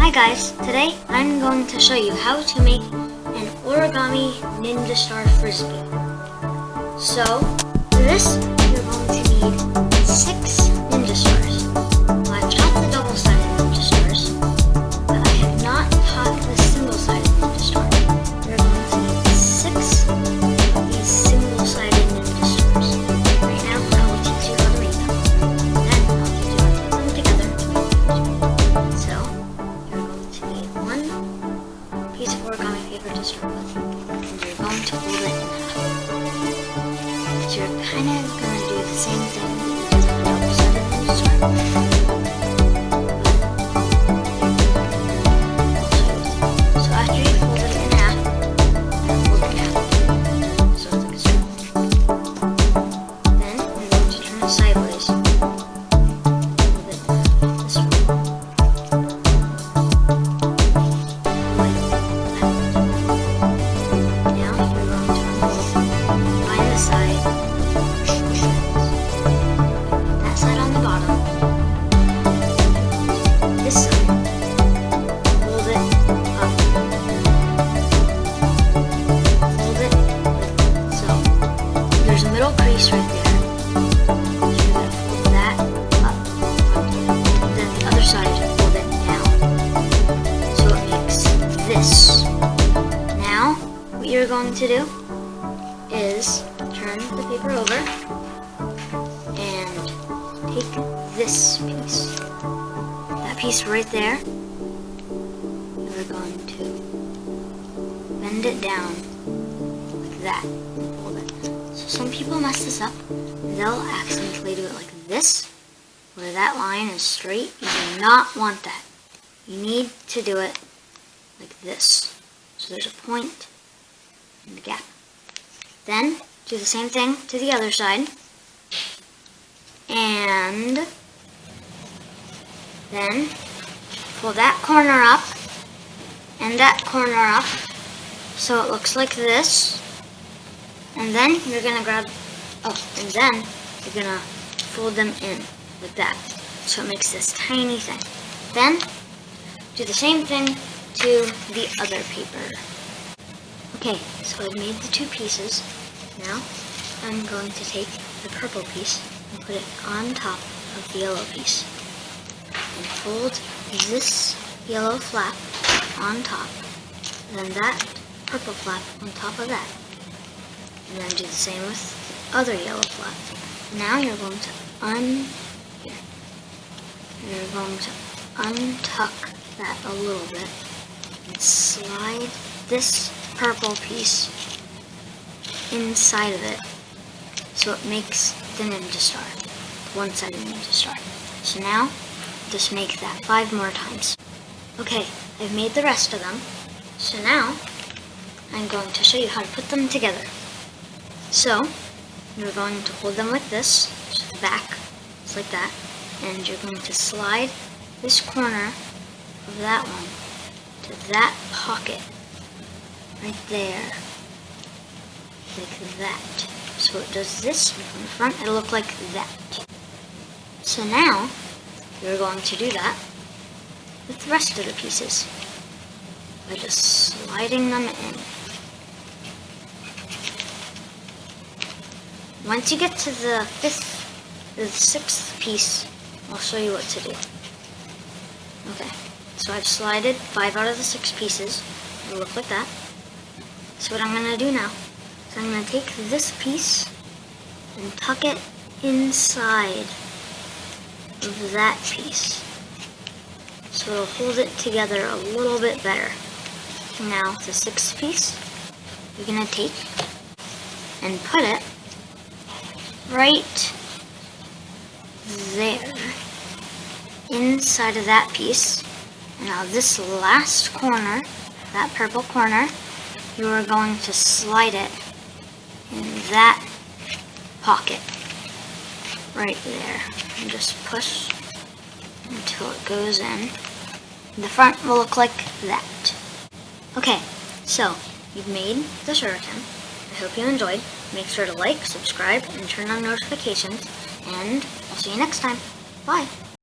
Hi guys, today I'm going to show you how to make an origami Ninja Star Frisbee. So, for this, you're going to need 6 Ninja Stars. Now, I've taught the double-sided Ninja Stars, but I have not taught the single-sided Ninja Star. You're going to need 6 of these single-sided Ninja Stars. Right now, I will teach you how to make them. Then, I'll teach you how to put them together to make them. So, one piece of origami paper to start with, and you're going to fold it in half. So you're kind of going to do the same thing that you did on the double-sided Ninja Star. So after you fold it in half, fold it in half. So it's like a circle. Then you're going to turn it sideways. Fold it this way. Crease right there. So you're going to fold that up. Then the other side, fold it down. So it makes this. Now, what you're going to do is turn the paper over and take this piece. That piece right there, you're going to bend it down like that and fold it. So some people mess this up. They'll accidentally do it like this, where that line is straight. You do not want that. You need to do it like this. So there's a point and a gap. Then do the same thing to the other side. And then pull that corner up and that corner up so it looks like this. And then you're going to grab, and then you're going to fold them in like that. So it makes this tiny thing. Then, do the same thing to the other paper. Okay, so I've made the 2 pieces. Now, I'm going to take the purple piece and put it on top of the yellow piece. And fold this yellow flap on top. And then that purple flap on top of that. And then do the same with the other yellow flap. Now you're going to untuck that a little bit and slide this purple piece inside of it so it makes the Ninja Star, the one-sided Ninja Star. So now, just make that 5 more times. Okay, I've made the rest of them. So now, I'm going to show you how to put them together. So, you're going to hold them like this, so the back is like that, and you're going to slide this corner of that one to that pocket, right there, like that. So it does this, and from the front it'll look like that. So now, you're going to do that with the rest of the pieces, by just sliding them in. Once you get to the 6th piece, I'll show you what to do. Okay, so I've slided 5 out of the 6 pieces. It'll look like that. So what I'm going to do now is I'm going to take this piece and tuck it inside of that piece. So it'll hold it together a little bit better. Now, the 6th piece, you're going to take and put it right there inside of that piece. And now this last corner, that purple corner, you are going to slide it in that pocket right there and just push until it goes in. The front will look like that. Okay, so you've made the shuriken. I hope you enjoyed. Make sure to like, subscribe, and turn on notifications, and I'll see you next time. Bye!